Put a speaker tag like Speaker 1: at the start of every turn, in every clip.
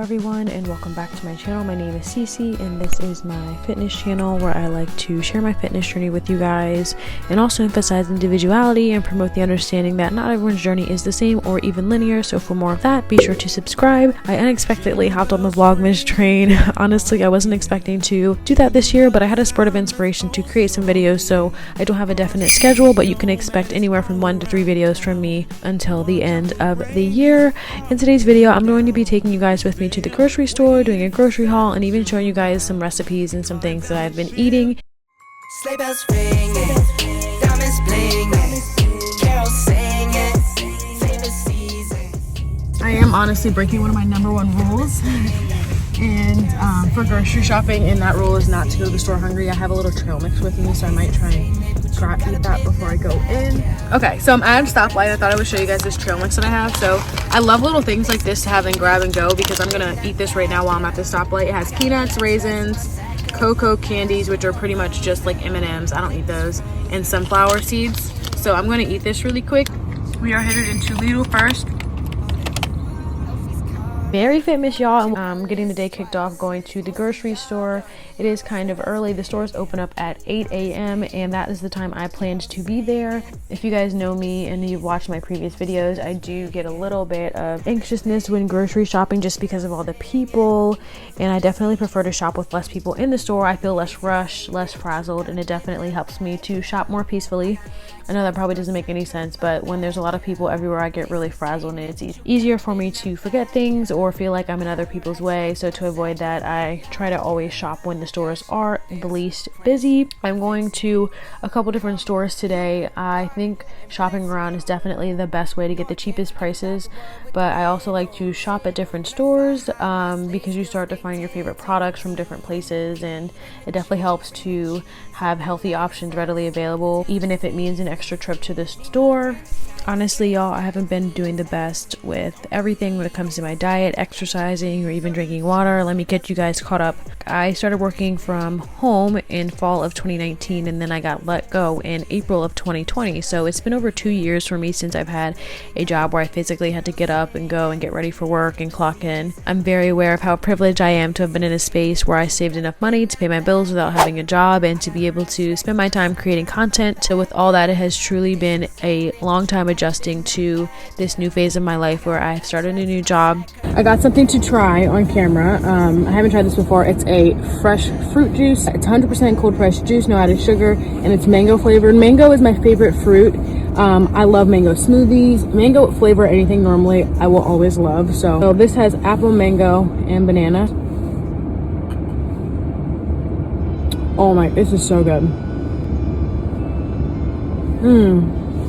Speaker 1: everyone, and welcome back to my channel. My name is Cece and this is my fitness channel where I like to share my fitness journey with you guys and also emphasize individuality and promote the understanding that not everyone's journey is the same or even linear. So for more of that, be sure to subscribe. I unexpectedly hopped on the Vlogmas train. Honestly, I wasn't expecting to do that this year, but I had a spurt of inspiration to create some videos, so I don't have a definite schedule, but you can expect anywhere from 1 to 3 videos from me until the end of the year. In today's video, I'm going to be taking you guys with me to the grocery store, doing a grocery haul, and even showing you guys some recipes and some things that I've been eating.
Speaker 2: Sleigh bells ringing, diamonds blinging, carols singing, favorite season.
Speaker 1: I am honestly breaking one of my #1 rules and for grocery shopping, and that rule is not to go to the store hungry. I have a little trail mix with me, so I might try and eat that before I go in. Okay, so I'm at a stoplight. I thought I would show you guys this trail mix that I have. So I love little things like this to have and grab and go, because I'm gonna eat this right now while I'm at the stoplight. It has peanuts, raisins, cocoa candies, which are pretty much just like M&Ms. I don't eat those, and sunflower seeds. So I'm gonna eat this really quick. We are headed into Lidl first. Merry Fitmas, y'all. I'm getting the day kicked off going to the grocery store. It is kind of early. The stores open up at 8 a.m. and that is the time I planned to be there. If you guys know me and you've watched my previous videos, I do get a little bit of anxiousness when grocery shopping just because of all the people, and I definitely prefer to shop with less people in the store. I feel less rushed, less frazzled, and it definitely helps me to shop more peacefully. I know that probably doesn't make any sense, but when there's a lot of people everywhere, I get really frazzled and it's easier for me to forget things or feel like I'm in other people's way. So to avoid that, I try to always shop when the stores are the least busy. I'm going to a couple different stores today. I think shopping around is definitely the best way to get the cheapest prices, but I also like to shop at different stores because you start to find your favorite products from different places, and it definitely helps to have healthy options readily available, even if it means an extra trip to the store. Honestly, y'all, I haven't been doing the best with everything when it comes to my diet, exercising, or even drinking water. Let me get you guys caught up. I started working from home in fall of 2019, and then I got let go in April of 2020. So it's been over 2 years for me since I've had a job where I physically had to get up and go and get ready for work and clock in. I'm very aware of how privileged I am to have been in a space where I saved enough money to pay my bills without having a job and to be able to spend my time creating content. So with all that, it has truly been a long time adjusting to this new phase of my life where I've started a new job. I got something to try on camera. I haven't tried this before. It's a fresh fruit juice. It's 100% cold pressed juice, no added sugar, and it's mango flavored. Mango is my favorite fruit. I love mango smoothies. Mango flavor anything normally I will always love. So this has apple, mango, and banana. Oh my, this is so good.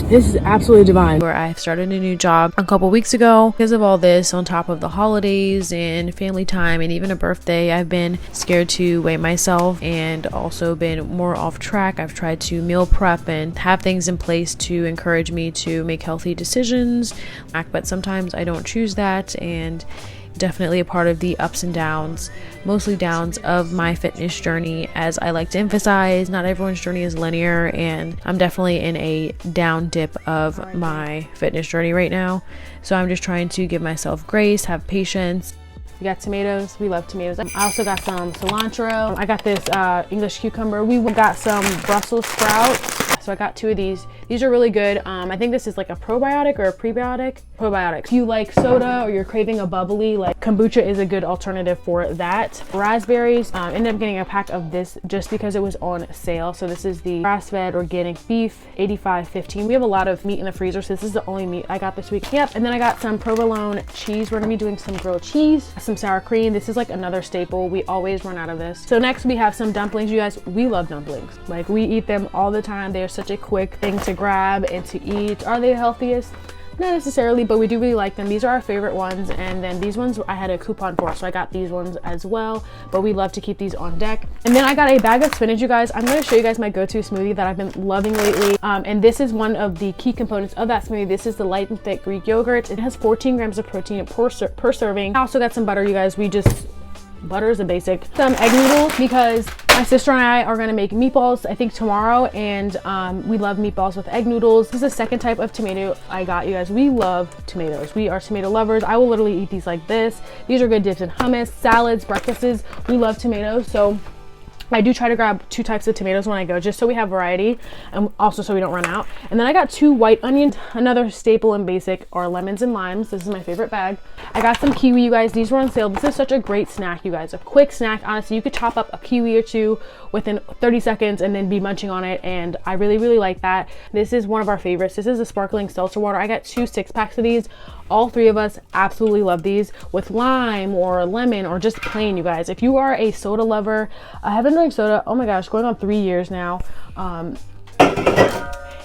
Speaker 1: This is absolutely divine. Where I started a new job a couple weeks ago. Because of all this, on top of the holidays and family time and even a birthday, I've been scared to weigh myself and also been more off track. I've tried to meal prep and have things in place to encourage me to make healthy decisions, but sometimes I don't choose that, and definitely a part of the ups and downs, mostly downs, of my fitness journey. As I like to emphasize, not everyone's journey is linear, and I'm definitely in a down dip of my fitness journey right now. So I'm just trying to give myself grace, have patience. We got tomatoes. We love tomatoes. I also got some cilantro. I got this English cucumber. We got some Brussels sprouts. So I got 2 of these. These are really good. I think this is like a probiotic or a prebiotic. Probiotic. If you like soda or you're craving a bubbly, like kombucha is a good alternative for that. Raspberries. Ended up getting a pack of this just because it was on sale. So this is the grass-fed organic beef, 85.15. We have a lot of meat in the freezer, so this is the only meat I got this week. Yep. And then I got some provolone cheese. We're gonna be doing some grilled cheese, some sour cream. This is like another staple. We always run out of this. So next we have some dumplings. You guys, we love dumplings. Like, we eat them all the time. They're such a quick thing to grab and to eat. Are they the healthiest? Not necessarily, but we do really like them. These are our favorite ones, and then these ones I had a coupon for, so I got these ones as well, but we love to keep these on deck. And then I got a bag of spinach, you guys. I'm going to show you guys my go-to smoothie that I've been loving lately, and this is one of the key components of that smoothie. This is the light and thick Greek yogurt. It has 14 grams of protein per serving. I also got some butter, you guys. Butter is a basic. Some egg noodles, because My sister and I are gonna make meatballs, I think tomorrow, and we love meatballs with egg noodles. This is the second type of tomato I got, you guys. We love tomatoes. We are tomato lovers. I will literally eat these like this. These are good dips in hummus, salads, breakfasts. We love tomatoes, so I do try to grab 2 types of tomatoes when I go, just so we have variety and also so we don't run out. And then I got 2 white onions. Another staple and basic are lemons and limes. This is my favorite bag. I got some kiwi, you guys. These were on sale. This is such a great snack, you guys. A quick snack. Honestly, you could chop up a kiwi or 2 within 30 seconds and then be munching on it, and I really, really like that. This is one of our favorites. This is a sparkling seltzer water. I got 2 6-packs of these. All 3 of us absolutely love these with lime or lemon or just plain, you guys. If you are a soda lover, I haven't drank soda, oh my gosh, going on 3 years now.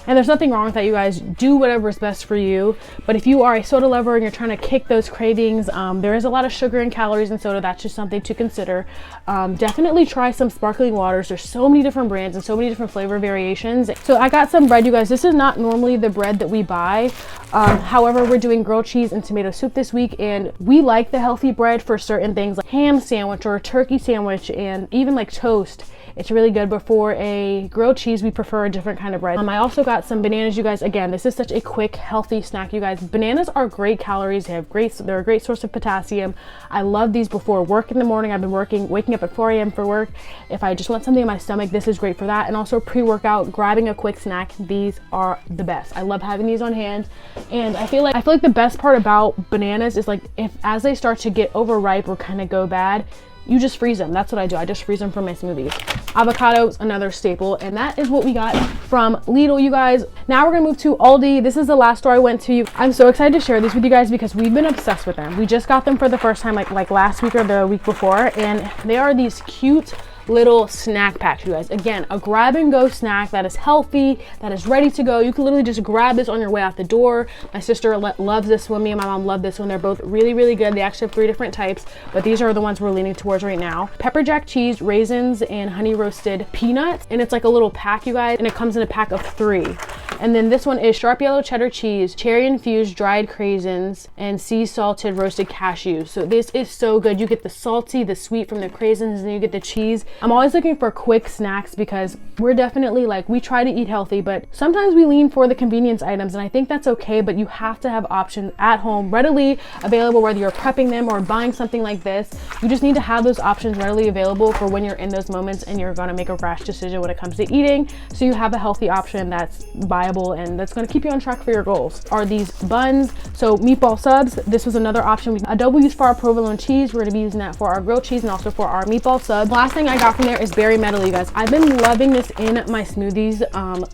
Speaker 1: And there's nothing wrong with that, you guys. Do whatever is best for you. But if you are a soda lover and you're trying to kick those cravings, there is a lot of sugar and calories in soda. That's just something to consider. Definitely try some sparkling waters. There's so many different brands and so many different flavor variations. So I got some bread, you guys. This is not normally the bread that we buy. However, we're doing grilled cheese and tomato soup this week, and we like the healthy bread for certain things like ham sandwich or a turkey sandwich and even like toast. It's really good, but for a grilled cheese, we prefer a different kind of bread. I also got some bananas, you guys. Again, this is such a quick, healthy snack, you guys. Bananas are great calories. They're a great source of potassium. I love these before work in the morning. I've been waking up at 4 a.m. for work. If I just want something in my stomach, this is great for that. And also pre-workout, grabbing a quick snack. These are the best. I love having these on hand. And I feel like the best part about bananas is like as they start to get overripe or kind of go bad, you just freeze them. That's what I do. I just freeze them for my smoothies. Avocados, another staple, and that is what we got from Lidl, you guys. Now we're gonna move to Aldi. This is the last store I went to. I'm so excited to share these with you guys because we've been obsessed with them. We just got them for the first time like last week or the week before, and they are these cute little snack packs, you guys. Again, a grab and go snack that is healthy, that is ready to go. You can literally just grab this on your way out the door. My sister loves this one. Me and my mom love this one. They're both really, really good. They actually have 3 different types, but these are the ones we're leaning towards right now. Pepper jack cheese, raisins, and honey roasted peanuts. And it's like a little pack, you guys, and it comes in a pack of 3. And then this one is sharp yellow cheddar cheese, cherry infused dried craisins, and sea salted roasted cashews. So this is so good. You get the salty, the sweet from the craisins, and then you get the cheese. I'm always looking for quick snacks because we're definitely like, we try to eat healthy, but sometimes we lean for the convenience items, and I think that's okay, but you have to have options at home readily available, whether you're prepping them or buying something like this. You just need to have those options readily available for when you're in those moments and you're gonna make a rash decision when it comes to eating, so you have a healthy option that's viable and that's gonna keep you on track for your goals. Are these buns, so meatball subs. This was another option. A double use for our provolone cheese. We're gonna be using that for our grilled cheese and also for our meatball subs. Last thing I got from there is berry medley, you guys. I've been loving this in my smoothies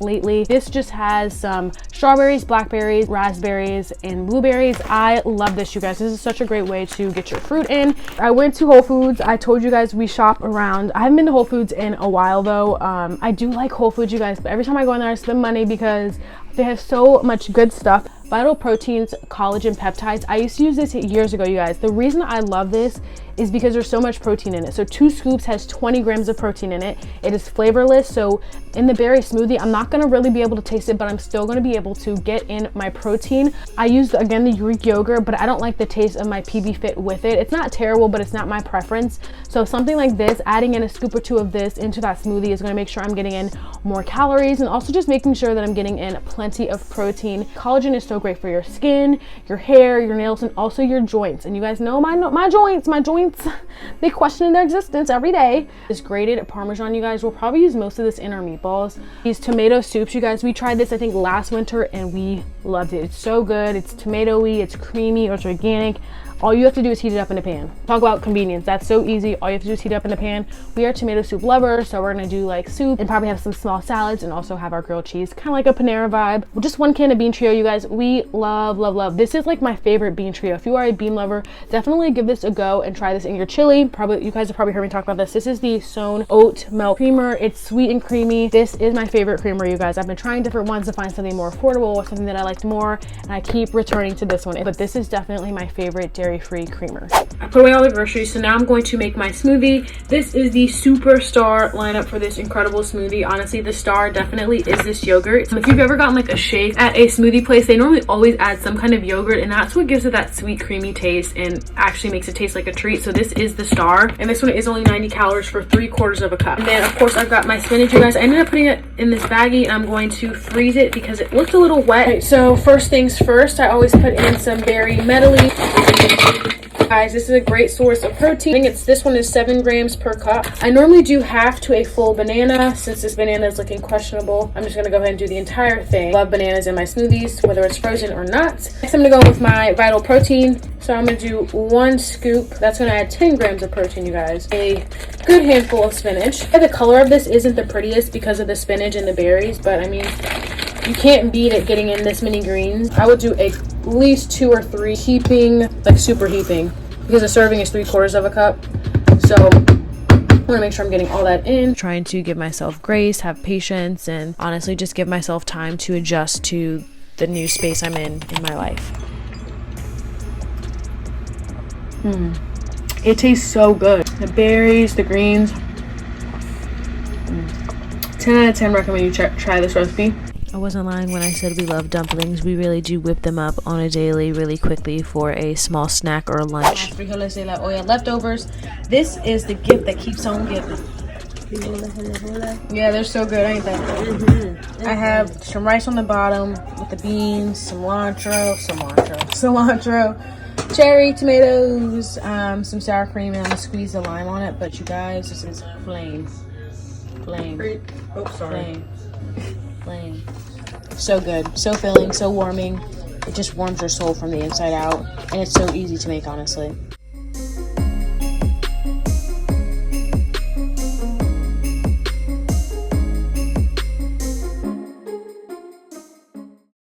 Speaker 1: lately. This just has some strawberries, blackberries, raspberries, and blueberries. I love this, you guys. This is such a great way to get your fruit in. I went to Whole Foods. I told you guys we shop around. I haven't been to Whole Foods in a while though. I do like Whole Foods, you guys, but every time I go in there I spend money because they have so much good stuff. Vital Proteins, Collagen Peptides. I used to use this years ago, you guys. The reason I love this is because there's so much protein in it. So 2 scoops has 20 grams of protein in it. It is flavorless. So in the berry smoothie, I'm not gonna really be able to taste it, but I'm still gonna be able to get in my protein. I used, again, the Greek yogurt, but I don't like the taste of my PB Fit with it. It's not terrible, but it's not my preference. So something like this, adding in a scoop or 2 of this into that smoothie is gonna make sure I'm getting in more calories and also just making sure that I'm getting in plenty of protein. Collagen is so great for your skin, your hair, your nails, and also your joints. And you guys know my joints, they question their existence every day. This grated Parmesan, you guys, we'll probably use most of this in our meatballs. These tomato soups, you guys, we tried this I think last winter and we loved it. It's so good. It's tomatoey, it's creamy, it's organic. All you have to do is heat it up in a pan. Talk about convenience. That's so easy. All you have to do is heat it up in a pan. We are tomato soup lovers, so we're gonna do like soup and probably have some small salads and also have our grilled cheese, kind of like a Panera vibe. Just 1 can of bean trio, you guys. We love, love, love. This is like my favorite bean trio. If you are a bean lover, definitely give this a go and try this in your chili. Probably, you guys have probably heard me talk about this. This is the Sown Oat Milk Creamer. It's sweet and creamy. This is my favorite creamer, you guys. I've been trying different ones to find something more affordable or something that I liked more, and I keep returning to this one. But this is definitely my favorite dairy dairy-free creamer. I put away all the groceries, so now I'm going to make my smoothie. This is the superstar lineup for this incredible smoothie. Honestly, the star definitely is this yogurt. If you've ever gotten like a shake at a smoothie place, they normally always add some kind of yogurt, and that's what gives it that sweet, creamy taste and actually makes it taste like a treat. So this is the star, and this one is only 90 calories for 3/4 of a cup. And then of course I've got my spinach, you guys. I ended up putting it in this baggie, and I'm going to freeze it because it looked a little wet. Right, so first things first, I always put in some berry medley. Guys, this is a great source of protein. I think this one is 7 grams per cup. I normally do half to a full banana. Since this banana is looking questionable, I'm just gonna go ahead and do the entire thing. Love bananas in my smoothies, whether it's frozen or not. Next, I'm gonna go with my Vital Protein. So I'm gonna do 1 scoop. That's gonna add 10 grams of protein, you guys. A good handful of spinach. The color of this isn't the prettiest because of the spinach and the berries, but I mean, you can't beat it getting in this many greens. I would do at least 2 or 3 heaping, like super heaping, because a serving is 3/4 of a cup. So I want to make sure I'm getting all that in. Trying to give myself grace, have patience, and honestly just give myself time to adjust to the new space I'm in my life. It tastes so good. The berries, the greens. 10 out of 10 recommend you try this recipe. I wasn't lying when I said we love dumplings. We really do whip them up on a daily really quickly for a small snack or a lunch. Frijoles de la olla leftovers. This is the gift that keeps on giving. Yeah, they're so good, ain't they? I have some rice on the bottom with the beans, cilantro, cherry, tomatoes, some sour cream, and I'm gonna squeeze the lime on it. But you guys, this is flame. So good, so filling, so warming. It just warms your soul from the inside out, and it's so easy to make, honestly.